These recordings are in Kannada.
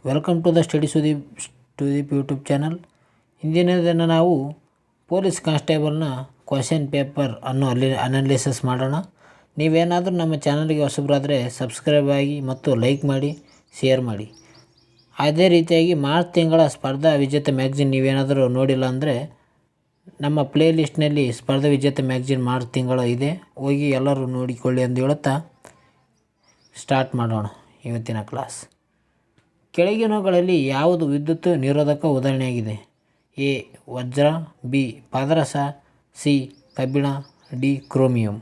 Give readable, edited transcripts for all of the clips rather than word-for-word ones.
Welcome to the study Sudeep YouTube channel. ಇಂದಿನ ದಿನ ನಾವು ಪೊಲೀಸ್ ಕಾನ್ಸ್ಟೇಬಲ್ನ ಕ್ವಶನ್ ಪೇಪರ್ ಅನ್ನು ಅನಾಲಿಸಿಸ್ ಮಾಡೋಣ. ನೀವೇನಾದರೂ ನಮ್ಮ ಚಾನಲ್ಗೆ ಹೊಸಬರಾದರೆ ಸಬ್ಸ್ಕ್ರೈಬ್ ಆಗಿ ಮತ್ತು ಲೈಕ್ ಮಾಡಿ, ಶೇರ್ ಮಾಡಿ. ಅದೇ ರೀತಿಯಾಗಿ ಮಾರ್ಚ್ ತಿಂಗಳ ಸ್ಪರ್ಧಾ ವಿಜೇತ ಮ್ಯಾಗ್ಝಿನ್ ನೀವೇನಾದರೂ ನೋಡಿಲ್ಲ ಅಂದರೆ ನಮ್ಮ ಪ್ಲೇ ಲಿಸ್ಟ್ನಲ್ಲಿ ಸ್ಪರ್ಧಾ ವಿಜೇತ ಮ್ಯಾಗ್ಝಿನ್ ಮಾರ್ಚ್ ತಿಂಗಳು ಇದೆ, ಹೋಗಿ ಎಲ್ಲರೂ ನೋಡಿಕೊಳ್ಳಿ ಎಂದು ಹೇಳುತ್ತಾ ಸ್ಟಾರ್ಟ್ ಮಾಡೋಣ ಇವತ್ತಿನ ಕ್ಲಾಸ್. ಕೆಳಗಿನವುಗಳಲ್ಲಿ ಯಾವುದು ವಿದ್ಯುತ್ ನಿರೋಧಕ ಉದಾಹರಣೆಯಾಗಿದೆ? ಎ ವಜ್ರ, ಬಿ ಪಾದರಸ, ಸಿ ಕಬ್ಬಿಣ, ಡಿ ಕ್ರೋಮಿಯಂ.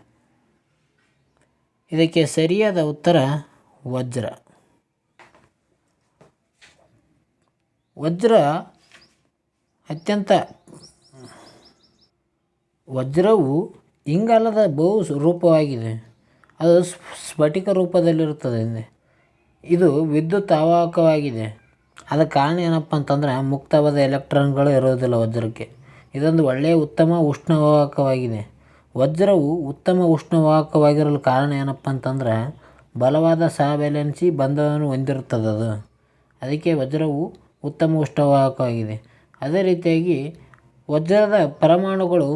ಇದಕ್ಕೆ ಸರಿಯಾದ ಉತ್ತರ ವಜ್ರ. ವಜ್ರವು ಇಂಗಾಲದ ಬಹು ರೂಪವಾಗಿದೆ. ಅದು ಸ್ಫಟಿಕ ರೂಪದಲ್ಲಿರುತ್ತದೆ. ಇದು ವಿದ್ಯುತ್ ಅವಾಹಕವಾಗಿದೆ. ಅದಕ್ಕೆ ಕಾರಣ ಏನಪ್ಪ ಅಂತಂದರೆ ಮುಕ್ತವಾದ ಎಲೆಕ್ಟ್ರಾನ್ಗಳು ಇರೋದಿಲ್ಲ ವಜ್ರಕ್ಕೆ. ಇದೊಂದು ಒಳ್ಳೆಯ ಉತ್ತಮ ಉಷ್ಣವಾಹಕವಾಗಿದೆ. ವಜ್ರವು ಉತ್ತಮ ಉಷ್ಣವಾಹಕವಾಗಿರಲು ಕಾರಣ ಏನಪ್ಪ ಅಂತಂದರೆ ಬಲವಾದ ಸಹಬ್ಯಾಲೆನ್ಸಿ ಬಂಧವನ್ನು ಹೊಂದಿರುತ್ತದೆ ಅದು. ಅದಕ್ಕೆ ವಜ್ರವು ಉತ್ತಮ ಉಷ್ಣವಾಹಕವಾಗಿದೆ. ಅದೇ ರೀತಿಯಾಗಿ ವಜ್ರದ ಪರಮಾಣುಗಳು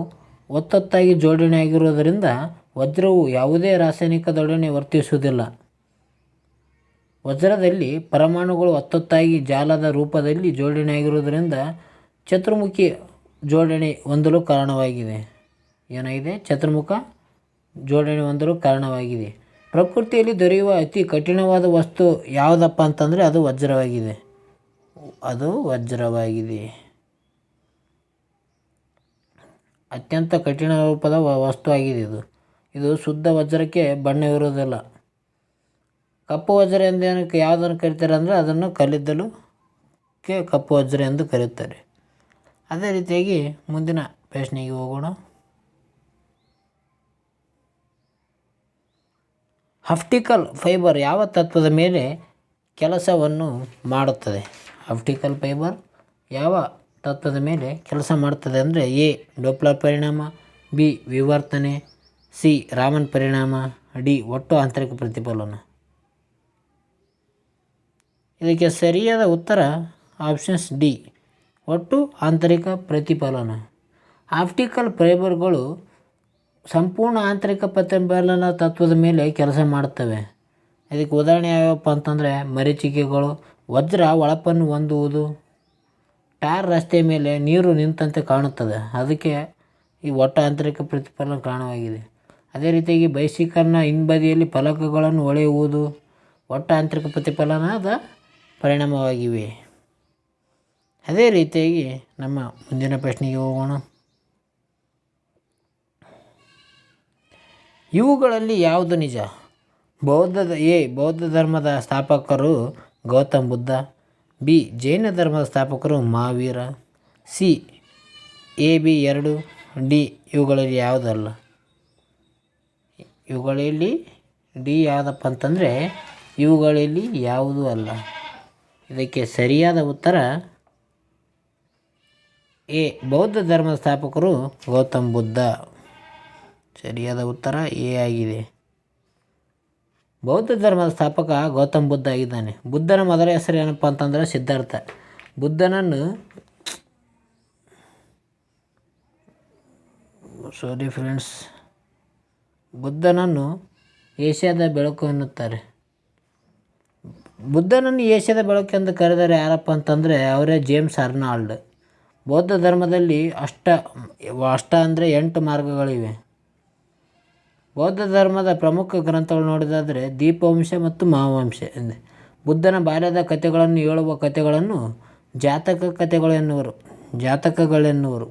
ಒತ್ತೊತ್ತಾಗಿ ಜೋಡಣೆಯಾಗಿರುವುದರಿಂದ ವಜ್ರವು ಯಾವುದೇ ರಾಸಾಯನಿಕದೊಡನೆ ವರ್ತಿಸುವುದಿಲ್ಲ. ವಜ್ರದಲ್ಲಿ ಪರಮಾಣುಗಳು ಒತ್ತೊತ್ತಾಗಿ ಜಾಲದ ರೂಪದಲ್ಲಿ ಜೋಡಣೆಯಾಗಿರುವುದರಿಂದ ಚತುರ್ಮುಖಿ ಜೋಡಣೆ ಹೊಂದಲು ಕಾರಣವಾಗಿದೆ. ಏನಾಗಿದೆ? ಚತುರ್ಮುಖ ಜೋಡಣೆ ಹೊಂದಲು ಕಾರಣವಾಗಿದೆ. ಪ್ರಕೃತಿಯಲ್ಲಿ ದೊರೆಯುವ ಅತಿ ಕಠಿಣವಾದ ವಸ್ತು ಯಾವುದಪ್ಪ ಅಂತಂದರೆ ಅದು ವಜ್ರವಾಗಿದೆ. ಅತ್ಯಂತ ಕಠಿಣ ರೂಪದ ವಸ್ತು ಆಗಿದೆ ಇದು ಶುದ್ಧ ವಜ್ರಕ್ಕೆ ಬಣ್ಣವಿರುವುದಿಲ್ಲ. ಕಪ್ಪು ವಜ್ರ ಎಂದೇನಕ್ಕೆ ಯಾವುದನ್ನು ಕರೀತಾರೆ ಅಂದರೆ ಅದನ್ನು ಕಲ್ಲಿದ್ದಲುಕ್ಕೆ ಕಪ್ಪು ವಜ್ರ ಎಂದು ಕರೆಯುತ್ತಾರೆ. ಅದೇ ರೀತಿಯಾಗಿ ಮುಂದಿನ ಪ್ರಶ್ನೆಗೆ ಹೋಗೋಣ. ಆಪ್ಟಿಕಲ್ ಫೈಬರ್ ಯಾವ ತತ್ವದ ಮೇಲೆ ಕೆಲಸವನ್ನು ಮಾಡುತ್ತದೆ? ಆಪ್ಟಿಕಲ್ ಫೈಬರ್ ಯಾವ ತತ್ವದ ಮೇಲೆ ಕೆಲಸ ಮಾಡುತ್ತದೆ ಅಂದರೆ ಎ ಡೊಪ್ಲರ್ ಪರಿಣಾಮ, ಬಿ ವಿವರ್ತನೆ, ಸಿ ರಾಮನ್ ಪರಿಣಾಮ, ಡಿ ಒಟ್ಟು ಆಂತರಿಕ ಪ್ರತಿಫಲನ. ಇದಕ್ಕೆ ಸರಿಯಾದ ಉತ್ತರ ಆಪ್ಷನ್ಸ್ ಡಿ ಒಟ್ಟು ಆಂತರಿಕ ಪ್ರತಿಫಲನ. ಆಪ್ಟಿಕಲ್ ಫೈಬರ್ಗಳು ಸಂಪೂರ್ಣ ಆಂತರಿಕ ಪ್ರತಿಫಲನ ತತ್ವದ ಮೇಲೆ ಕೆಲಸ ಮಾಡುತ್ತವೆ. ಇದಕ್ಕೆ ಉದಾಹರಣೆ ಯಾವ್ಯಾವಪ್ಪ ಅಂತಂದರೆ ಮರೀಚಿಕೆಗಳು, ವಜ್ರ ಹೊಳಪನ್ನು ಹೊಂದುವುದು, ಟಾರ್ ರಸ್ತೆಯ ಮೇಲೆ ನೀರು ನಿಂತಂತೆ ಕಾಣುತ್ತದೆ, ಅದಕ್ಕೆ ಈ ಒಟ್ಟು ಆಂತರಿಕ ಪ್ರತಿಫಲನ ಕಾರಣವಾಗಿದೆ. ಅದೇ ರೀತಿಯಾಗಿ ಬೈಸಿಕಲ್ನ ಹಿಂಬದಿಯಲ್ಲಿ ಫಲಕಗಳನ್ನು ಹೊಳೆಯುವುದು ಒಟ್ಟು ಆಂತರಿಕ ಪ್ರತಿಫಲನದ ಪರಿಣಾಮವಾಗಿವೆ. ಅದೇ ರೀತಿಯಾಗಿ ನಮ್ಮ ಮುಂದಿನ ಪ್ರಶ್ನೆಗೆ ಹೋಗೋಣ. ಇವುಗಳಲ್ಲಿ ಯಾವುದು ನಿಜ? ಬೌದ್ಧ ಧರ್ಮದ ಸ್ಥಾಪಕರು ಗೌತಮ್ ಬುದ್ಧ, ಬಿ ಜೈನ ಧರ್ಮದ ಸ್ಥಾಪಕರು Mahavira, C A B 2, D ಇವುಗಳಲ್ಲಿ ಯಾವುದಲ್ಲ. ಇವುಗಳಲ್ಲಿ ಡಿ ಯಾವುದಪ್ಪ ಅಂತಂದರೆ ಇವುಗಳಲ್ಲಿ ಯಾವುದೂ ಅಲ್ಲ. ಇದಕ್ಕೆ ಸರಿಯಾದ ಉತ್ತರ ಎ ಬೌದ್ಧ ಧರ್ಮದ ಸ್ಥಾಪಕರು ಗೌತಮ್ ಬುದ್ಧ. ಸರಿಯಾದ ಉತ್ತರ ಎ ಆಗಿದೆ. ಬೌದ್ಧ ಧರ್ಮದ ಸ್ಥಾಪಕ ಗೌತಮ್ ಬುದ್ಧ ಆಗಿದ್ದಾನೆ. ಬುದ್ಧನ ಮೊದಲ ಹೆಸರು ಏನಪ್ಪ ಅಂತಂದರೆ ಸಿದ್ಧಾರ್ಥ. ಬುದ್ಧನನ್ನು ಏಷ್ಯಾದ ಬೆಳಕು ಎನ್ನುತ್ತಾರೆ. ಬುದ್ಧನನ್ನು ಏಷ್ಯಾದ ಬೆಳಕು ಎಂದು ಕರೆದರೆ ಯಾರಪ್ಪ ಅಂತಂದರೆ ಅವರೇ ಜೇಮ್ಸ್ ಅರ್ನಾಲ್ಡ್. ಬೌದ್ಧ ಧರ್ಮದಲ್ಲಿ ಅಷ್ಟ ಅಂದರೆ 8 ಮಾರ್ಗಗಳಿವೆ. ಬೌದ್ಧ ಧರ್ಮದ ಪ್ರಮುಖ ಗ್ರಂಥಗಳು ನೋಡಿದಾದರೆ ದೀಪವಂಶ ಮತ್ತು ಮಹಾವಂಶ. ಬುದ್ಧನ ಬಾಲ್ಯದ ಕಥೆಗಳನ್ನು ಹೇಳುವ ಕಥೆಗಳನ್ನು ಜಾತಕಗಳೆನ್ನುವರು.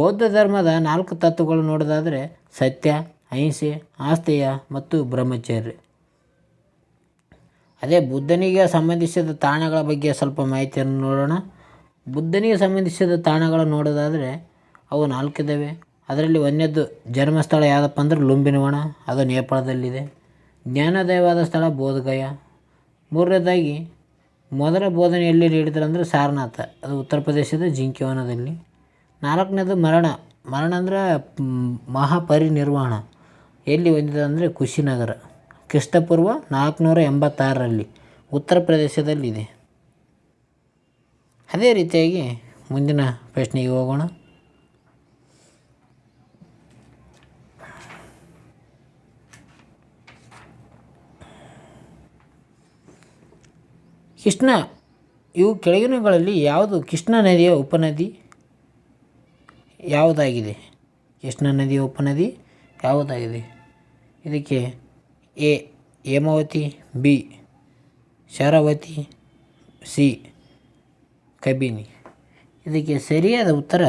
ಬೌದ್ಧ ಧರ್ಮದ 4 ತತ್ವಗಳು ನೋಡೋದಾದರೆ ಸತ್ಯ, ಅಹಿಂಸೆ, ಆಸ್ತೇಯ ಮತ್ತು ಬ್ರಹ್ಮಚರ್ಯ. ಅದೇ ಬುದ್ಧನಿಗೆ ಸಂಬಂಧಿಸಿದ ತಾಣಗಳ ಬಗ್ಗೆ ಸ್ವಲ್ಪ ಮಾಹಿತಿಯನ್ನು ನೋಡೋಣ. ಬುದ್ಧನಿಗೆ ಸಂಬಂಧಿಸಿದ ತಾಣಗಳು ನೋಡೋದಾದರೆ ಅವು 4 ಇದ್ದಾವೆ. ಅದರಲ್ಲಿ ಒಂದನೇದು ಜನ್ಮಸ್ಥಳ ಯಾವುದಪ್ಪ ಅಂದರೆ ಲುಂಬಿನಿ, ಅದು ನೇಪಾಳದಲ್ಲಿದೆ. ಜ್ಞಾನೋದಯವಾದ ಸ್ಥಳ ಬೋಧಗಯ. ಮೂರನೇದಾಗಿ ಮೊದಲ ಬೋಧನೆ ಎಲ್ಲಿ ನೀಡಿದ್ರು ಅಂದರೆ ಸಾರನಾಥ, ಅದು ಉತ್ತರ ಪ್ರದೇಶದ ಜಿಂಕೆವನದಲ್ಲಿ. 4ನೇದು ಮರಣ ಅಂದರೆ ಮಹಾಪರಿನಿರ್ವಾಣ ಎಲ್ಲಿ ಹೊಂದಿದೆ ಅಂದರೆ ಕುಶಿನಗರ, ಕ್ರಿಸ್ತಪೂರ್ವ 486ರಲ್ಲಿ ಉತ್ತರ ಪ್ರದೇಶದಲ್ಲಿದೆ. ಅದೇ ರೀತಿಯಾಗಿ ಮುಂದಿನ ಪ್ರಶ್ನೆಗೆ ಹೋಗೋಣ. ಕೃಷ್ಣ ಇವು ಕೆಳಗಿನಗಳಲ್ಲಿ ಯಾವುದು ಕೃಷ್ಣಾ ನದಿಯ ಉಪನದಿ ಯಾವುದಾಗಿದೆ? ಕೃಷ್ಣಾ ನದಿಯ ಉಪನದಿ ಯಾವುದಾಗಿದೆ? ಇದಕ್ಕೆ A Hemavathi, B Sharavathi, C Kabini. ಇದಕ್ಕೆ ಸರಿಯಾದ ಉತ್ತರ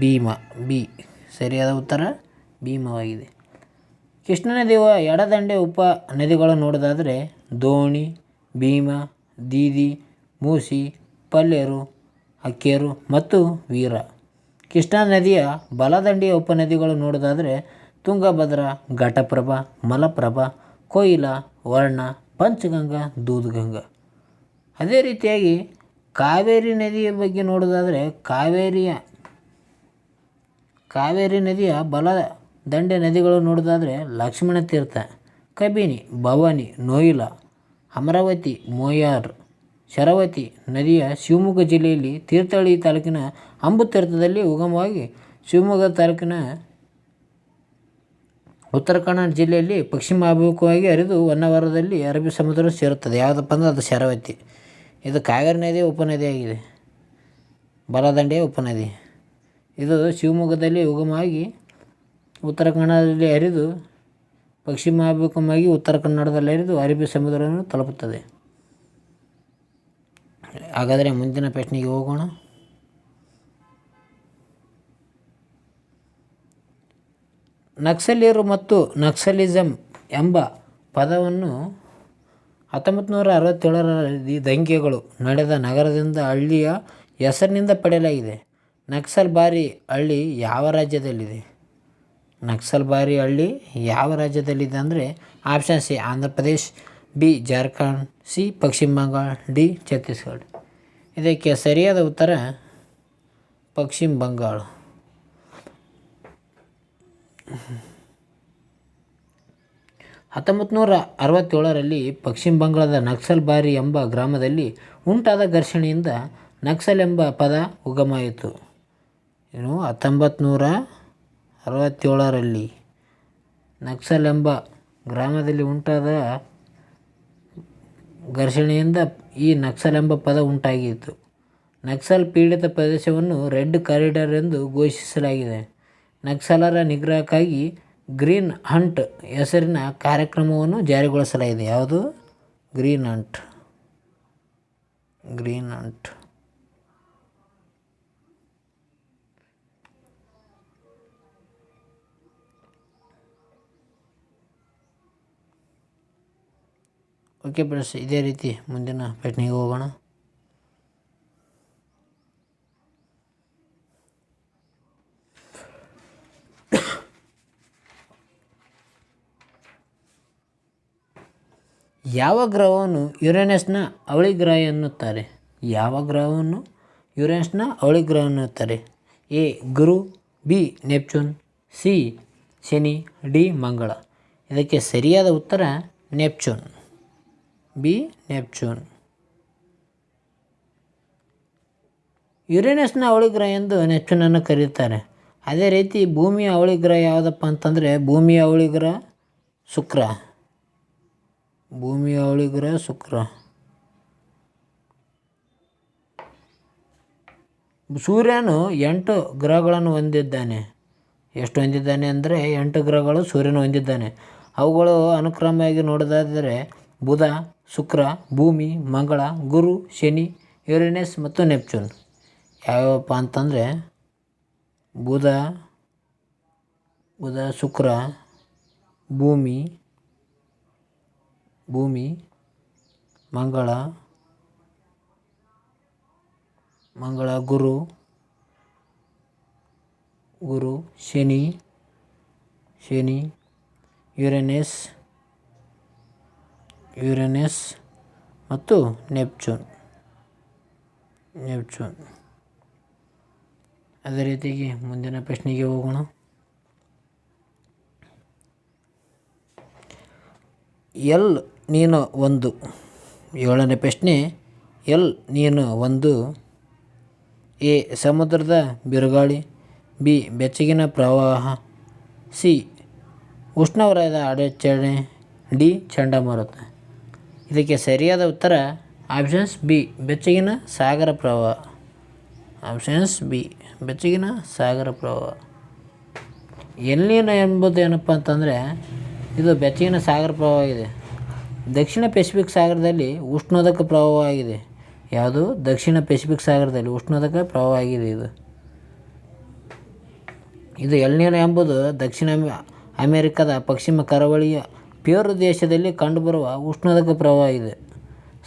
ಭೀಮಾ. ಬಿ ಸರಿಯಾದ ಉತ್ತರ ಭೀಮವಾಗಿದೆ. ಕೃಷ್ಣಾ ನದಿಯ ಎಡದಂಡೆ ಉಪ ನದಿಗಳು ನೋಡೋದಾದರೆ ದೋಣಿ, ಭೀಮಾ, ದೀದಿ, ಮೂಸಿ, ಪಲ್ಲೇರು, ಅಕ್ಕೇರು ಮತ್ತು ವೀರ. ಕೃಷ್ಣಾ ನದಿಯ ಬಲದಂಡೆಯ ಉಪನದಿಗಳು ನೋಡೋದಾದರೆ ತುಂಗಭದ್ರಾ, ಘಟಪ್ರಭಾ, ಮಲಪ್ರಭಾ, ಕೊಯ್ಲಾ, ವರ್ಣ, ಪಂಚಗಂಗಾ, ದೂದ್ಗಂಗಾ. ಅದೇ ರೀತಿಯಾಗಿ ಕಾವೇರಿ ನದಿಯ ಬಗ್ಗೆ ನೋಡೋದಾದರೆ ಕಾವೇರಿ ನದಿಯ ಬಲ ದಂಡೆ ನದಿಗಳು ನೋಡೋದಾದರೆ ಲಕ್ಷ್ಮಣ ತೀರ್ಥ, ಕಬಿನಿ, ಭವಾನಿ, ನೋಯ್ಲಾ, ಅಮರಾವತಿ, ಮೋಯಾರ್. ಶರಾವತಿ ನದಿಯ ಶಿವಮೊಗ್ಗ ಜಿಲ್ಲೆಯಲ್ಲಿ ತೀರ್ಥಹಳ್ಳಿ ತಾಲೂಕಿನ ಅಂಬುತೀರ್ಥದಲ್ಲಿ ಉಗಮವಾಗಿ ಶಿವಮೊಗ್ಗ ತಾಲೂಕಿನ ಉತ್ತರ ಕನ್ನಡ ಜಿಲ್ಲೆಯಲ್ಲಿ ಪಶ್ಚಿಮ ಅಭಿಮುಖವಾಗಿ ಹರಿದು ಹೊನ್ನಾವರದಲ್ಲಿ ಅರಬ್ಬಿ ಸಮುದ್ರ ಸೇರುತ್ತದೆ. ಯಾವುದಪ್ಪ ಅಂದರೆ ಅದು ಶರಾವತಿ. ಇದು ಕಾವೇರಿ ನದಿಯ ಉಪನದಿಯಾಗಿದೆ, ಬಲದಂಡೆಯ ಉಪನದಿ. ಇದು ಶಿವಮೊಗ್ಗದಲ್ಲಿ ಉಗಮವಾಗಿ ಉತ್ತರ ಕನ್ನಡದಲ್ಲಿ ಹರಿದು ಪಶ್ಚಿಮಾಭಿಮುಖವಾಗಿ ಉತ್ತರ ಕನ್ನಡದಲ್ಲಿ ಹರಿದು ಅರಬ್ಬಿ ಸಮುದ್ರವನ್ನು ತಲುಪುತ್ತದೆ. ಹಾಗಾದರೆ ಮುಂದಿನ ಪ್ರಶ್ನೆಗೆ ಹೋಗೋಣ. ನಕ್ಸಲೀಯರು ಮತ್ತು ನಕ್ಸಲಿಸಮ್ ಎಂಬ ಪದವನ್ನು 1967ರಲ್ಲಿ ದಂಗೆಗಳು ನಡೆದ ನಗರದಿಂದ ಹಳ್ಳಿಯ ಹೆಸರಿನಿಂದ ಪಡೆಯಲಾಗಿದೆ. ನಕ್ಸಲ್ಬಾರಿ ಹಳ್ಳಿ ಯಾವ ರಾಜ್ಯದಲ್ಲಿದೆ? ನಕ್ಸಲ್ಬಾರಿ ಹಳ್ಳಿ ಯಾವ ರಾಜ್ಯದಲ್ಲಿದೆ ಅಂದರೆ option C Andhra Pradesh, B Jharkhand, C ಪಶ್ಚಿಮ ಬಂಗಾಳ, ಡಿ ಛತ್ತೀಸ್ಗಢ. ಇದಕ್ಕೆ ಸರಿಯಾದ ಉತ್ತರ ಪಶ್ಚಿಮ ಬಂಗಾಳ. 1967ರಲ್ಲಿ ಪಶ್ಚಿಮ ಬಂಗಾಳದ ನಕ್ಸಲ್ಬಾರಿ ಎಂಬ ಗ್ರಾಮದಲ್ಲಿ ಉಂಟಾದ ಘರ್ಷಣೆಯಿಂದ ನಕ್ಸಲ್ ಎಂಬ ಪದ ಉಗಮವಾಯಿತು. 1967ರಲ್ಲಿ ನಕ್ಸಲ್ ಎಂಬ ಗ್ರಾಮದಲ್ಲಿ ಉಂಟಾದ ಘರ್ಷಣೆಯಿಂದ ಈ ನಕ್ಸಲ್ ಎಂಬ ಪದ ಉಂಟಾಗಿತ್ತು. ನಕ್ಸಲ್ ಪೀಡಿತ ಪ್ರದೇಶವನ್ನು ರೆಡ್ ಕಾರಿಡಾರ್ ಎಂದು ಘೋಷಿಸಲಾಗಿದೆ. ನಕ್ಸಲರ ನಿಗ್ರಹಕ್ಕಾಗಿ ಗ್ರೀನ್ ಹಂಟ್ ಹೆಸರಿನ ಕಾರ್ಯಕ್ರಮವನ್ನು ಜಾರಿಗೊಳಿಸಲಾಗಿದೆ. ಯಾವುದು? Green Hunt. ಓಕೆ ಫ್ರೆಂಡ್ಸ್, ಇದೇ ರೀತಿ ಮುಂದಿನ ಪ್ರಶ್ನೆಗೆ ಹೋಗೋಣ. ಯಾವ ಗ್ರಹವನ್ನು ಯುರೇನಸ್ನ ಅವಳಿ ಗ್ರಹ ಎನ್ನುತ್ತಾರೆ? ಯಾವ ಗ್ರಹವನ್ನು ಯುರೇನಸ್ನ ಅವಳಿ ಗ್ರಹ ಎನ್ನುತ್ತಾರೆ? A Guru, B Neptune, C Shani, D ಮಂಗಳ. ಇದಕ್ಕೆ ಸರಿಯಾದ ಉತ್ತರ ನೆಪ್ಚೂನ್. B Neptune. ಯುರೇನಸ್ನ ಅವಳಿ ಗ್ರಹ ಎಂದು ನೆಪ್ಚೂನನ್ನು ಕರೆಯುತ್ತಾರೆ. ಅದೇ ರೀತಿ ಭೂಮಿಯ ಅವಳಿ ಗ್ರಹ ಯಾವುದಪ್ಪ ಅಂತಂದರೆ ಭೂಮಿಯ ಅವಳಿ ಗ್ರಹ ಶುಕ್ರ. ಭೂಮಿಯ ಅವಳಿ ಗ್ರಹ ಶುಕ್ರ. ಸೂರ್ಯನು 8 ಗ್ರಹಗಳನ್ನು ಹೊಂದಿದ್ದಾನೆ. ಎಷ್ಟು ಹೊಂದಿದ್ದಾನೆ ಅಂದರೆ 8 ಗ್ರಹಗಳು ಸೂರ್ಯನು ಹೊಂದಿದ್ದಾನೆ. ಅವುಗಳು ಅನುಕ್ರಮವಾಗಿ ನೋಡೋದಾದರೆ ಬುಧ, ಶುಕ್ರ, ಭೂಮಿ, ಮಂಗಳ, ಗುರು, ಶನಿ, ಯುರೇನಸ್ ಮತ್ತು ನೆಪ್ಚೂನ್. ಯಾವ್ಯಾವಪ್ಪ ಅಂತಂದರೆ ಬುಧ, ಶುಕ್ರ, ಭೂಮಿ, ಮಂಗಳ, ಗುರು, ಶನಿ, ಯುರೇನಸ್ ಮತ್ತು ನೆಪ್ಚೂನ್. ಅದೇ ರೀತಿಯಾಗಿ ಮುಂದಿನ ಪ್ರಶ್ನೆಗೆ ಹೋಗೋಣ. ಎಲ್ ನೀನು ಒಂದು 7ನೇ ಪ್ರಶ್ನೆ. ಎಲ್ ನೀನು ಒಂದು ಎ ಸಮುದ್ರದ ಬಿರುಗಾಳಿ, ಬಿ ಬೆಚ್ಚಗಿನ ಪ್ರವಾಹ, ಸಿ ಉಷ್ಣವಲಯದ ಅಡಚಣೆ, ಡಿ ಚಂಡಮಾರುತ. ಇದಕ್ಕೆ ಸರಿಯಾದ ಉತ್ತರ ಆಪ್ಷನ್ಸ್ ಬಿ ಬೆಚ್ಚಗಿನ ಸಾಗರ ಪ್ರವಾಹ. ಆಪ್ಷನ್ಸ್ ಬಿ ಬೆಚ್ಚಗಿನ ಸಾಗರ ಪ್ರವಾಹ. ಎಲ್ ನೀನೋ ಎಂಬುದು ಏನಪ್ಪ ಅಂತಂದರೆ ಇದು ಬೆಚ್ಚಗಿನ ಸಾಗರ ಪ್ರವಾಹವಾಗಿದೆ. ದಕ್ಷಿಣ ಪೆಸಿಫಿಕ್ ಸಾಗರದಲ್ಲಿ ಉಷ್ಣೋದಕ ಪ್ರವಾಹವಾಗಿದೆ. ಯಾವುದು? ದಕ್ಷಿಣ ಪೆಸಿಫಿಕ್ ಸಾಗರದಲ್ಲಿ ಉಷ್ಣೋದಕ ಪ್ರವಾಹ ಆಗಿದೆ ಇದು ಎಲ್ ನೀನೋ ಎಂಬುದು ದಕ್ಷಿಣ ಅಮೆರಿಕದ ಪಶ್ಚಿಮ ಕರಾವಳಿಯ ಪೆರು ದೇಶದಲ್ಲಿ ಕಂಡುಬರುವ ಉಷ್ಣೋದಕ ಪ್ರವಾಹ ಇದೆ.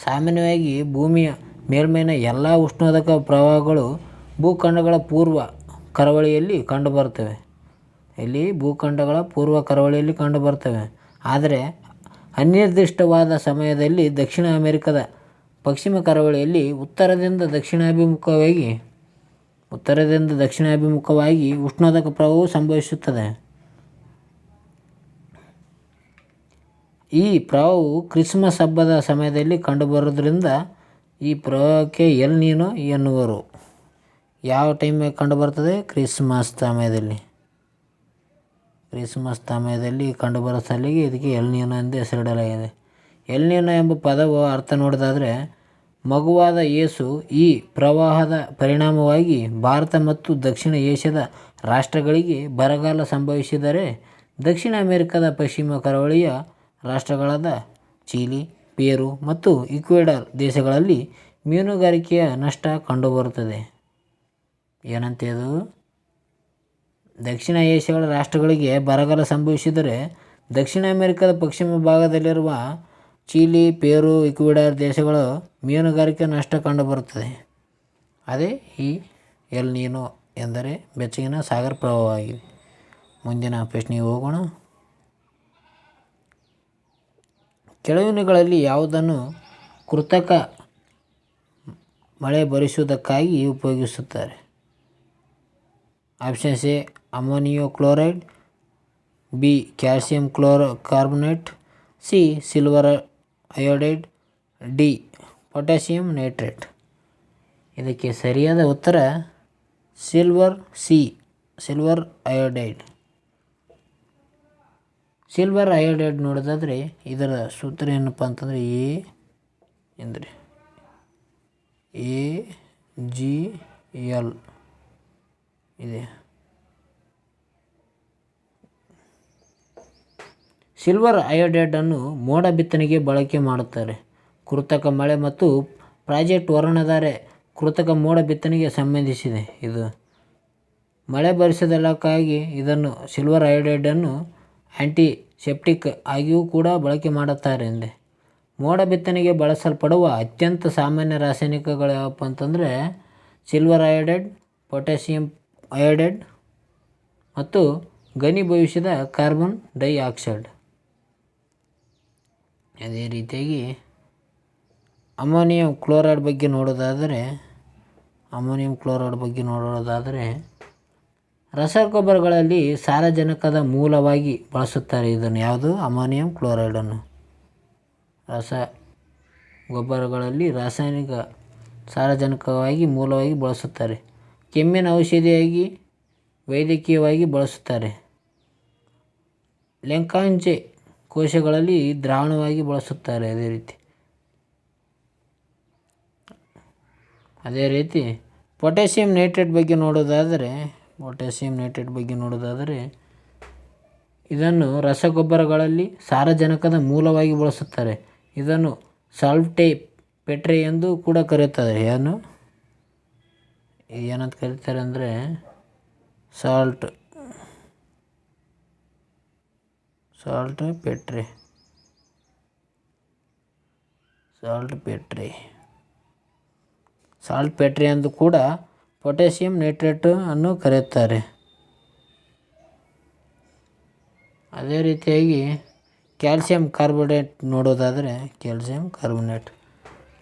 ಸಾಮಾನ್ಯವಾಗಿ ಭೂಮಿಯ ಮೇಲ್ಮೈನ ಎಲ್ಲ ಉಷ್ಣೋದಕ ಪ್ರವಾಹಗಳು ಭೂಖಂಡಗಳ ಪೂರ್ವ ಕರಾವಳಿಯಲ್ಲಿ ಕಂಡುಬರುತ್ತವೆ. ಇಲ್ಲಿ ಭೂಖಂಡಗಳ ಪೂರ್ವ ಕರಾವಳಿಯಲ್ಲಿ ಕಂಡುಬರ್ತವೆ. ಆದರೆ ಅನಿರ್ದಿಷ್ಟವಾದ ಸಮಯದಲ್ಲಿ ದಕ್ಷಿಣ ಅಮೆರಿಕದ ಪಶ್ಚಿಮ ಕರಾವಳಿಯಲ್ಲಿ ಉತ್ತರದಿಂದ ದಕ್ಷಿಣಾಭಿಮುಖವಾಗಿ ಉಷ್ಣೋದಕ ಪ್ರವಾಹವು ಸಂಭವಿಸುತ್ತದೆ. ಈ ಪ್ರವಾಹವು ಕ್ರಿಸ್ಮಸ್ ಹಬ್ಬದ ಸಮಯದಲ್ಲಿ ಕಂಡುಬರುವುದರಿಂದ ಈ ಪ್ರವಾಹಕ್ಕೆ ಎಲ್ ನೀನೋ ಎನ್ನುವರು. ಯಾವ ಟೈಮಿಗೆ ಕಂಡುಬರ್ತದೆ? ಕ್ರಿಸ್ಮಸ್ ಸಮಯದಲ್ಲಿ ಕಂಡುಬರೋ ಸಲಿಗೆ ಇದಕ್ಕೆ ಎಲ್ ನೀನೋ ಎಂದು ಹೆಸರಿಡಲಾಗಿದೆ. ಎಲ್ ನೀನೋ ಎಂಬ ಪದವು ಅರ್ಥ ನೋಡೋದಾದರೆ, ಮಗುವಾದ ಯೇಸು ಈ ಪ್ರವಾಹದ ಪರಿಣಾಮವಾಗಿ ಭಾರತ ಮತ್ತು ದಕ್ಷಿಣ ಏಷ್ಯಾದ ರಾಷ್ಟ್ರಗಳಿಗೆ ಬರಗಾಲ ಸಂಭವಿಸಿದರೆ, ದಕ್ಷಿಣ ಅಮೆರಿಕದ ಪಶ್ಚಿಮ ಕರಾವಳಿಯ ರಾಷ್ಟ್ರಗಳಾದ ಚಿಲಿ, ಪೆರು ಮತ್ತು ಈಕ್ವೆಡಾರ್ ದೇಶಗಳಲ್ಲಿ ಮೀನುಗಾರಿಕೆಯ ನಷ್ಟ ಕಂಡುಬರುತ್ತದೆ. ಏನಂತೆ ಅದು? ದಕ್ಷಿಣ ಏಷ್ಯಾಗಳ ರಾಷ್ಟ್ರಗಳಿಗೆ ಬರಗಾಲ ಸಂಭವಿಸಿದರೆ ದಕ್ಷಿಣ ಅಮೆರಿಕದ ಪಶ್ಚಿಮ ಭಾಗದಲ್ಲಿರುವ ಚಿಲಿ, ಪೆರು, ಈಕ್ವೆಡಾರ್ ದೇಶಗಳ ಮೀನುಗಾರಿಕೆ ನಷ್ಟ ಕಂಡುಬರುತ್ತದೆ. ಅದೇ ಈ ಎಲ್ ನೀನೋ ಎಂದರೆ ಬೆಚ್ಚಗಿನ ಸಾಗರ ಪ್ರವಾಹವಾಗಿದೆ. ಮುಂದಿನ ಪ್ರಶ್ನೆಗೆ ಹೋಗೋಣ. ಕೆಳಗಿನಗಳಲ್ಲಿ ಯಾವುದನ್ನು ಕೃತಕ ಮಳೆ ಬರಿಸುವುದಕ್ಕಾಗಿ ಉಪಯೋಗಿಸುತ್ತಾರೆ? Options A ammonium chloride, B calcium carbonate, C silver iodide, D potassium nitrate. ಇದಕ್ಕೆ ಸರಿಯಾದ ಉತ್ತರ ಸಿಲ್ವರ್ ಅಯೋಡೈಡ್. ಸಿಲ್ವರ್ ಅಯೋಡೈಡ್ ನೋಡೋದಾದರೆ ಇದರ ಸೂತ್ರ ಏನಪ್ಪ ಅಂತಂದರೆ AgL ಇದೆ. ಸಿಲ್ವರ್ ಅಯೋಡೈಡನ್ನು ಮೋಡ ಬಿತ್ತನೆಗೆ ಬಳಕೆ ಮಾಡುತ್ತಾರೆ. ಕೃತಕ ಮಳೆ ಮತ್ತು ಪ್ರಾಜೆಕ್ಟ್ ವರ್ಣಧಾರೆ ಕೃತಕ ಮೋಡ ಬಿತ್ತನೆಗೆ ಸಂಬಂಧಿಸಿದೆ. ಇದು ಮಳೆ ಬರಿಸುವುದಕ್ಕಾಗಿ ಇದನ್ನು ಸಿಲ್ವರ್ ಅಯೋಡೈಡನ್ನು ಆಂಟಿಸೆಪ್ಟಿಕ್ ಆಗಿಯೂ ಕೂಡ ಬಳಕೆ ಮಾಡುತ್ತಾರೆ ಎಂದೆ. ಮೋಡ ಬಿತ್ತನೆಗೆ ಬಳಸಲ್ಪಡುವ ಅತ್ಯಂತ ಸಾಮಾನ್ಯ ರಾಸಾಯನಿಕಗಳು ಯಾವಪ್ಪ ಅಂತಂದರೆ ಸಿಲ್ವರ್ ಅಯೋಡೈಡ್, ಪೊಟ್ಯಾಸಿಯಂ ಅಯೋಡೈಡ್ ಮತ್ತು ಘನೀಭವಿಸಿದ ಕಾರ್ಬನ್ ಡೈಆಕ್ಸೈಡ್. ಅದೇ ರೀತಿಯಾಗಿ ಅಮೋನಿಯಂ ಕ್ಲೋರೈಡ್ ಬಗ್ಗೆ ನೋಡೋದಾದರೆ ರಸಗೊಬ್ಬರಗಳಲ್ಲಿ ಸಾರಜನಕದ ಮೂಲವಾಗಿ ಬಳಸುತ್ತಾರೆ. ಇದನ್ನು ಯಾವುದು? ಅಮೋನಿಯಂ ಕ್ಲೋರೈಡನ್ನು ರಸಗೊಬ್ಬರಗಳಲ್ಲಿ ರಾಸಾಯನಿಕ ಸಾರಜನಕವಾಗಿ ಮೂಲವಾಗಿ ಬಳಸುತ್ತಾರೆ. ಕೆಮ್ಮಿನ ಔಷಧಿಯಾಗಿ ವೈದ್ಯಕೀಯವಾಗಿ ಬಳಸುತ್ತಾರೆ. ಲೆಂಕಾಂಜೆ ಕೋಶಗಳಲ್ಲಿ ದ್ರಾವಣವಾಗಿ ಬಳಸುತ್ತಾರೆ. ಅದೇ ರೀತಿ ಪೊಟ್ಯಾಸಿಯಂ ನೈಟ್ರೇಟ್ ಬಗ್ಗೆ ನೋಡೋದಾದರೆ ಇದನ್ನು ರಸಗೊಬ್ಬರಗಳಲ್ಲಿ ಸಾರಜನಕದ ಮೂಲವಾಗಿ ಬಳಸುತ್ತಾರೆ. ಇದನ್ನು ಸಾಲ್ಟ್ಪೇಟ್ರೆ ಎಂದು ಕೂಡ ಕರೆಯುತ್ತಾರೆ. ಏನಂತ ಕರೀತಾರೆ ಅಂದರೆ ಸಾಲ್ಟ್ಪೇಟ್ರೆ ಎಂದು ಕೂಡ ಪೊಟ್ಯಾಸಿಯಂ ನೈಟ್ರೇಟ್ ಅನ್ನು ಕರೆಯುತ್ತಾರೆ. ಅದೇ ರೀತಿಯಾಗಿ ಕ್ಯಾಲ್ಸಿಯಂ ಕಾರ್ಬೊನೇಟ್ ನೋಡೋದಾದರೆ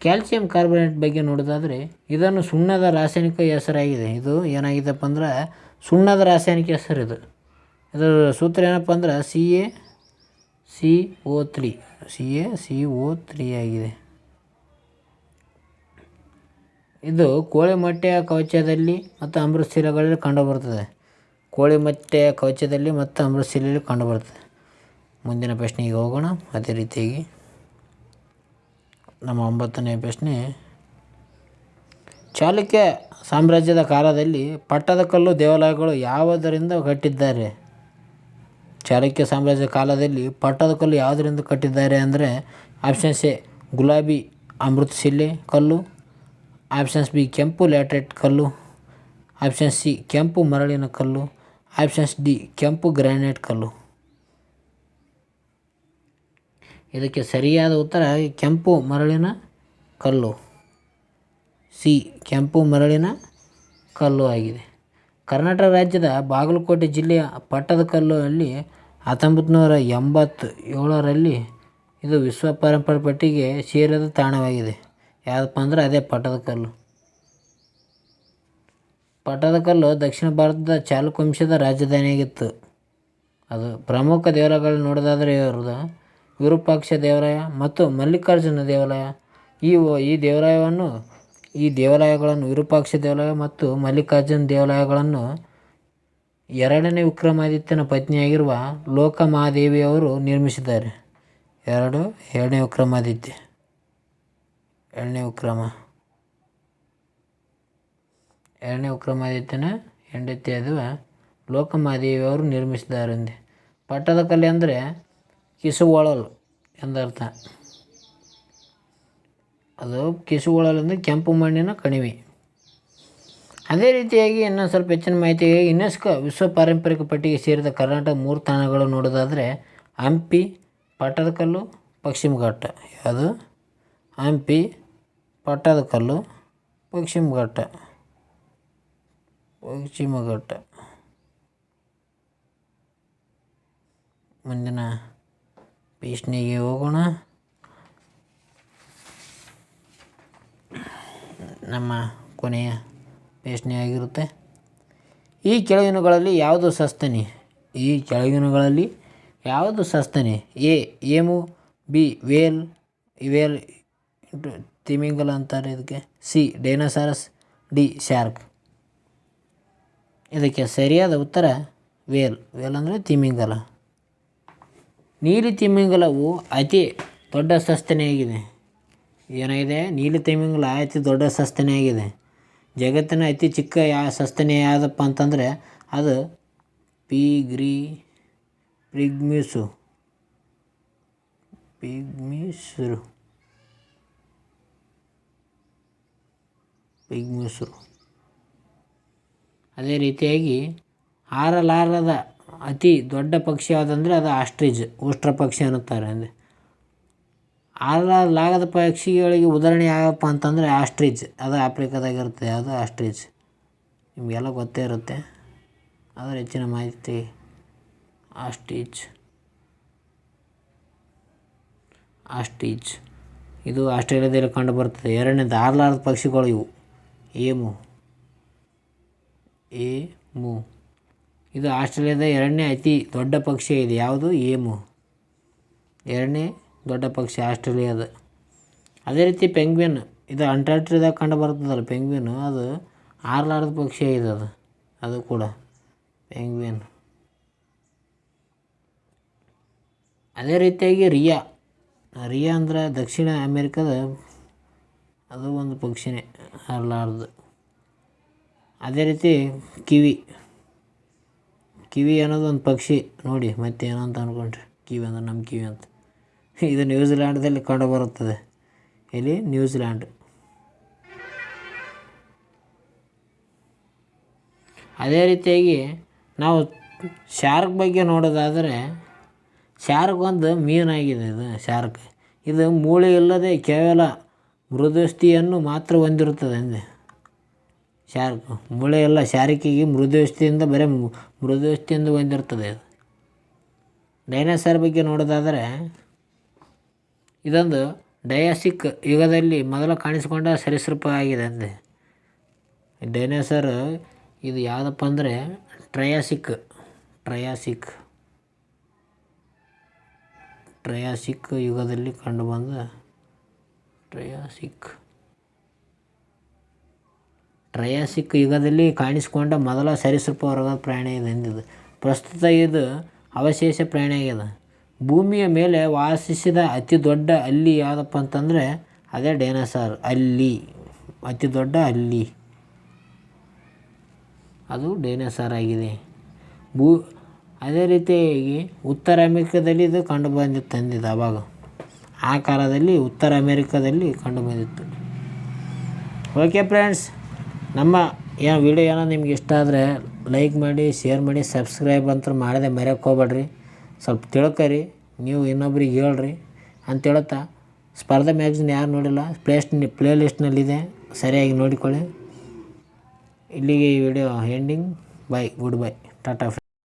ಕ್ಯಾಲ್ಸಿಯಂ ಕಾರ್ಬೊನೇಟ್ ಬಗ್ಗೆ ನೋಡೋದಾದರೆ ಇದನ್ನು ಸುಣ್ಣದ ರಾಸಾಯನಿಕ ಹೆಸರಾಗಿದೆ. ಇದು ಏನಾಗಿದೆಪ್ಪ ಅಂದ್ರೆ ಸುಣ್ಣದ ರಾಸಾಯನಿಕ ಹೆಸರು. ಇದರ ಸೂತ್ರ ಏನಪ್ಪ ಅಂದ್ರೆ CaCO3 ಆಗಿದೆ. ಇದು ಕೋಳಿ ಮೊಟ್ಟೆಯ ಕವಚದಲ್ಲಿ ಮತ್ತು ಅಮೃತಶಿಲೆಗಳಲ್ಲಿ ಕಂಡುಬರುತ್ತದೆ. ಕೋಳಿ ಮೊಟ್ಟೆಯ ಕವಚದಲ್ಲಿ ಮತ್ತು ಅಮೃತಶಿಲೆಯಲ್ಲಿ ಕಂಡುಬರುತ್ತದೆ. ಮುಂದಿನ ಪ್ರಶ್ನೆಗೆ ಹೋಗೋಣ. ಅದೇ ರೀತಿಯಾಗಿ ನಮ್ಮ 9ನೇ ಪ್ರಶ್ನೆ, ಚಾಲುಕ್ಯ ಸಾಮ್ರಾಜ್ಯದ ಕಾಲದಲ್ಲಿ ಪಟ್ಟದಕಲ್ಲು ದೇವಾಲಯಗಳು ಯಾವುದರಿಂದ ಕಟ್ಟಿದ್ದಾರೆ? ಚಾಲುಕ್ಯ ಸಾಮ್ರಾಜ್ಯದ ಕಾಲದಲ್ಲಿ ಪಟ್ಟದಕಲ್ಲು ಯಾವುದರಿಂದ ಕಟ್ಟಿದ್ದಾರೆ ಅಂದರೆ ಆಪ್ಷನ್ಸ್ ಎ ಗುಲಾಬಿ ಅಮೃತಶಿಲೆ ಕಲ್ಲು, ಆಪ್ಷನ್ಸ್ ಬಿ ಕೆಂಪು ಲ್ಯಾಟರೈಟ್ ಕಲ್ಲು, ಆಪ್ಷನ್ ಸಿ ಕೆಂಪು ಮರಳಿನ ಕಲ್ಲು, ಆಪ್ಷನ್ಸ್ ಡಿ ಕೆಂಪು ಗ್ರಾನೈಟ್ ಕಲ್ಲು. ಇದಕ್ಕೆ ಸರಿಯಾದ ಉತ್ತರ ಕೆಂಪು ಮರಳಿನ ಕಲ್ಲು, ಸಿ ಕೆಂಪು ಮರಳಿನ ಕಲ್ಲು ಆಗಿದೆ. ಕರ್ನಾಟಕ ರಾಜ್ಯದ ಬಾಗಲಕೋಟೆ ಜಿಲ್ಲೆಯ ಪಟ್ಟದಕಲ್ಲಲ್ಲಿ 1987ರಲ್ಲಿ ಇದು ವಿಶ್ವ ಪರಂಪರೆ ಪಟ್ಟಿಗೆ ಸೇರಿದ ತಾಣವಾಗಿದೆ. ಯಾವುದಪ್ಪ ಅಂದರೆ ಅದೇ ಪಟ್ಟದಕಲ್ಲು. ಪಟ್ಟದಕಲ್ಲು ದಕ್ಷಿಣ ಭಾರತದ ಚಾಲುಕ್ಯ ವಂಶದ ರಾಜಧಾನಿಯಾಗಿತ್ತು. ಅದು ಪ್ರಮುಖ ದೇವಾಲಯಗಳನ್ನು ನೋಡೋದಾದರೆ ಇವ್ರದ್ದು ವಿರೂಪಾಕ್ಷ ದೇವಾಲಯ ಮತ್ತು ಮಲ್ಲಿಕಾರ್ಜುನ ದೇವಾಲಯ. ಈ ದೇವಾಲಯಗಳನ್ನು ವಿರೂಪಾಕ್ಷ ದೇವಾಲಯ ಮತ್ತು ಮಲ್ಲಿಕಾರ್ಜುನ ದೇವಾಲಯಗಳನ್ನು 2ನೇ ವಿಕ್ರಮಾದಿತ್ಯನ ಪತ್ನಿಯಾಗಿರುವ ಲೋಕಮಾದೇವಿಯವರು ನಿರ್ಮಿಸಿದ್ದಾರೆ. ಎರಡನೇ ವಿಕ್ರಮಾದಿತ್ಯನ ಹೆಂಡತಿಯಾದ ಲೋಕಮಾದೇವಿಯವರು ನಿರ್ಮಿಸಿದ್ದಾರೆ. ಪಟ್ಟದಕಲ್ಲು ಅಂದರೆ ಕಿಸುವಳಲು ಎಂದರ್ಥ. ಅದು ಕಿಸುವಳಲು ಅಂದರೆ ಕೆಂಪು ಮಣ್ಣಿನ ಕಣಿವೆ. ಅದೇ ರೀತಿಯಾಗಿ ಇನ್ನೊಂದು ಸ್ವಲ್ಪ ಹೆಚ್ಚಿನ ಮಾಹಿತಿಗೆ ಯುನೆಸ್ಕೋ ವಿಶ್ವ ಪಾರಂಪರಿಕ ಪಟ್ಟಿಗೆ ಸೇರಿದ ಕರ್ನಾಟಕ 3 ತಾಣಗಳು ನೋಡೋದಾದರೆ ಹಂಪಿ, ಪಟ್ಟದಕಲ್ಲು, ಪಶ್ಚಿಮ ಘಟ್ಟ. ಯಾವುದು? ಹಂಪಿ, ಪಟ್ಟದಕಲ್ಲು, ಪಶ್ಚಿಮ ಘಟ್ಟ. ಮುಂದಿನ ಪ್ರಶ್ನೆಗೆ ಹೋಗೋಣ. ನಮ್ಮ ಕೊನೆಯ ಪ್ರಶ್ನೆಯಾಗಿರುತ್ತೆ, ಈ ಕೆಳಗಿನಗಳಲ್ಲಿ ಯಾವುದು ಸಸ್ತನಿ? ಎ ಏಮು, ಬಿ ವೇಲ್ ತಿಮಿಂಗಲ ಅಂತಾರೆ ಇದಕ್ಕೆ, ಸಿ ಡೈನೋಸಾರಸ್, ಡಿ ಶಾರ್ಕ್. ಇದಕ್ಕೆ ಸರಿಯಾದ ಉತ್ತರ ವೇಲ್ ಅಂದರೆ ತಿಮಿಂಗಲ. ನೀಲಿ ತಿಮಿಂಗಲವು ಅತಿ ದೊಡ್ಡ ಸಸ್ತನಿಯಾಗಿದೆ. ಏನಾಗಿದೆ? ನೀಲಿ ತಿಮಿಂಗಲ ಅತಿ ದೊಡ್ಡ ಸಸ್ತನಿಯಾಗಿದೆ. ಜಗತ್ತಿನ ಅತಿ ಚಿಕ್ಕ ಸಸ್ತನಿ ಯಾವುದಪ್ಪ ಅಂತಂದರೆ ಅದು ಪಿಗ್ಮಿಸು. ಅದೇ ರೀತಿಯಾಗಿ ಹಾರಲಾರದ ಅತಿ ದೊಡ್ಡ ಪಕ್ಷಿ ಯಾವುದಂದರೆ ಅದು ಆಸ್ಟ್ರಿಚ್, ಉಷ್ಟ್ರ ಪಕ್ಷಿ ಅನ್ನುತ್ತಾರೆ. ಅಂದರೆ ಹಾರಲಾಗದ ಪಕ್ಷಿಗಳಿಗೆ ಉದಾಹರಣೆ ಯಾವಪ್ಪ ಅಂತಂದರೆ ಆಸ್ಟ್ರಿಚ್. ಅದು ಆಫ್ರಿಕಾದಾಗಿರುತ್ತೆ. ಅದು ಆಸ್ಟ್ರಿಚ್ ನಿಮಗೆಲ್ಲ ಗೊತ್ತೇ ಇರುತ್ತೆ. ಅದರ ಹೆಚ್ಚಿನ ಮಾಹಿತಿ ಆಸ್ಟ್ರಿಚ್ ಇದು ಆಸ್ಟ್ರೇಲಿಯಾದಲ್ಲಿ ಕಂಡುಬರುತ್ತದೆ. ಎರಡನೇದು ಹಾರಲಾರದ ಪಕ್ಷಿಗಳು ಇವು ಏಮು. ಇದು ಆಸ್ಟ್ರೇಲಿಯಾದ 2ನೇ ಅತಿ ದೊಡ್ಡ ಪಕ್ಷಿಯಾಗಿದೆ. ಯಾವುದು? ಏಮು 2ನೇ ದೊಡ್ಡ ಪಕ್ಷಿ ಆಸ್ಟ್ರೇಲಿಯಾದ. ಅದೇ ರೀತಿ ಪೆಂಗ್ವಿನ್, ಇದು ಅಂಟಾರ್ಟಿಕಾದಾಗ ಕಂಡುಬರ್ತದಲ್ಲ ಪೆಂಗ್ವಿನ್, ಅದು ಹಾರಲಾರದ ಪಕ್ಷಿಯಾಗಿದೆ. ಅದು ಕೂಡ ಪೆಂಗ್ವಿನ್. ಅದೇ ರೀತಿಯಾಗಿ ರಿಯಾ ಅಂದರೆ ದಕ್ಷಿಣ ಅಮೇರಿಕಾದ ಅದು ಒಂದು ಪಕ್ಷಿನೇ ಹಾರಲಾರದು. ಅದೇ ರೀತಿ ಕಿವಿ ಅನ್ನೋದು ಒಂದು ಪಕ್ಷಿ ನೋಡಿ, ಮತ್ತೇನೋ ಅಂತ ಅಂದ್ಕೊಂಡ್ರೆ ಕಿವಿ ಅಂದರೆ ನಮ್ಮ ಕಿವಿ ಅಂತ. ಇದು ನ್ಯೂಜಿಲ್ಯಾಂಡ್ದಲ್ಲಿ ಕಂಡುಬರುತ್ತದೆ. ಇಲ್ಲಿ ನ್ಯೂಜಿಲ್ಯಾಂಡ್. ಅದೇ ರೀತಿಯಾಗಿ ನಾವು ಶಾರ್ಕ್ ಬಗ್ಗೆ ನೋಡೋದಾದರೆ ಶಾರ್ಕ್ ಒಂದು ಮೀನಾಗಿದೆ. ಇದು ಮೂಳೆ ಇಲ್ಲದೆ ಕೇವಲ ಮೃದುಸ್ಥಿತಿಯನ್ನು ಮಾತ್ರ ಹೊಂದಿರುತ್ತದೆ. ಶಾರ್ಕ್ ಮೂಳೆ ಇಲ್ಲ, ಶಾರ್ಕಿಗೆ ಬರೀ ಮೃದುಸ್ಥಿತಿಯಿಂದ ಹೊಂದಿರ್ತದೆ. ಡೈನೋಸಾರ್ ಬಗ್ಗೆ ನೋಡೋದಾದರೆ ಇದೊಂದು ಡಯಾಸಿಕ್ ಯುಗದಲ್ಲಿ ಮೊದಲು ಕಾಣಿಸಿಕೊಂಡ ಸರೀಸೃಪ ಆಗಿದೆ. ಡೈನೋಸಾರ್ ಇದು ಯಾವುದಪ್ಪ ಅಂದರೆ ಟ್ರಯಾಸಿಕ್ ಯುಗದಲ್ಲಿ ಕಂಡುಬಂದ ಟ್ರಯಾಸಿಕ್ ಯುಗದಲ್ಲಿ ಕಾಣಿಸಿಕೊಂಡ ಮೊದಲ ಸರೀಸೃಪ ವರ್ಗದ ಪ್ರಾಣಿ ಎಂದಿದೆ. ಪ್ರಸ್ತುತ ಇದು ಅವಶೇಷ ಪ್ರಾಣಿಯಾಗಿದೆ. ಭೂಮಿಯ ಮೇಲೆ ವಾಸಿಸಿದ ಅತಿ ದೊಡ್ಡ ಹಲ್ಲಿ ಯಾವುದಪ್ಪ ಅಂತಂದರೆ ಅದೇ ಡೈನೋಸಾರ್ ಹಲ್ಲಿ. ಅತಿ ದೊಡ್ಡ ಹಲ್ಲಿ ಅದು ಡೈನೋಸಾರ್ ಆಗಿದೆ. ಅದೇ ರೀತಿಯಾಗಿ ಉತ್ತರ ಅಮೆರಿಕದಲ್ಲಿ ಇದು ಕಂಡುಬಂದಿತ್ತು ಅವಾಗ. ಆ ಕಾಲದಲ್ಲಿ ಉತ್ತರ ಅಮೆರಿಕದಲ್ಲಿ ಕಂಡುಬಂದಿತ್ತು. ಓಕೆ ಫ್ರೆಂಡ್ಸ್, ನಮ್ಮ ವಿಡಿಯೋ ಏನೋ ನಿಮ್ಗೆ ಇಷ್ಟ ಆದರೆ ಲೈಕ್ ಮಾಡಿ, ಶೇರ್ ಮಾಡಿ, ಸಬ್ಸ್ಕ್ರೈಬ್ ಅಂತ ಮಾಡದೆ ಮರೆಯೋಕ್ಕೆ ಹೋಗ್ಬೇಡ್ರಿ. ಸ್ವಲ್ಪ ತಿಳ್ಕೊರಿ, ನೀವು ಇನ್ನೊಬ್ರಿಗೆ ಹೇಳ್ರಿ ಅಂತ ಹೇಳುತ್ತಾ, ಸ್ಪರ್ಧಾ ಮ್ಯಾಗ್ಝಿನ್ ಯಾರು ನೋಡಿಲ್ಲ ಪ್ಲೇ ಲಿಸ್ಟ್ನಲ್ಲಿದೆ, ಸರಿಯಾಗಿ ನೋಡಿಕೊಳ್ಳಿ. ಇಲ್ಲಿಗೆ ಈ video ending. Good bye, Tata.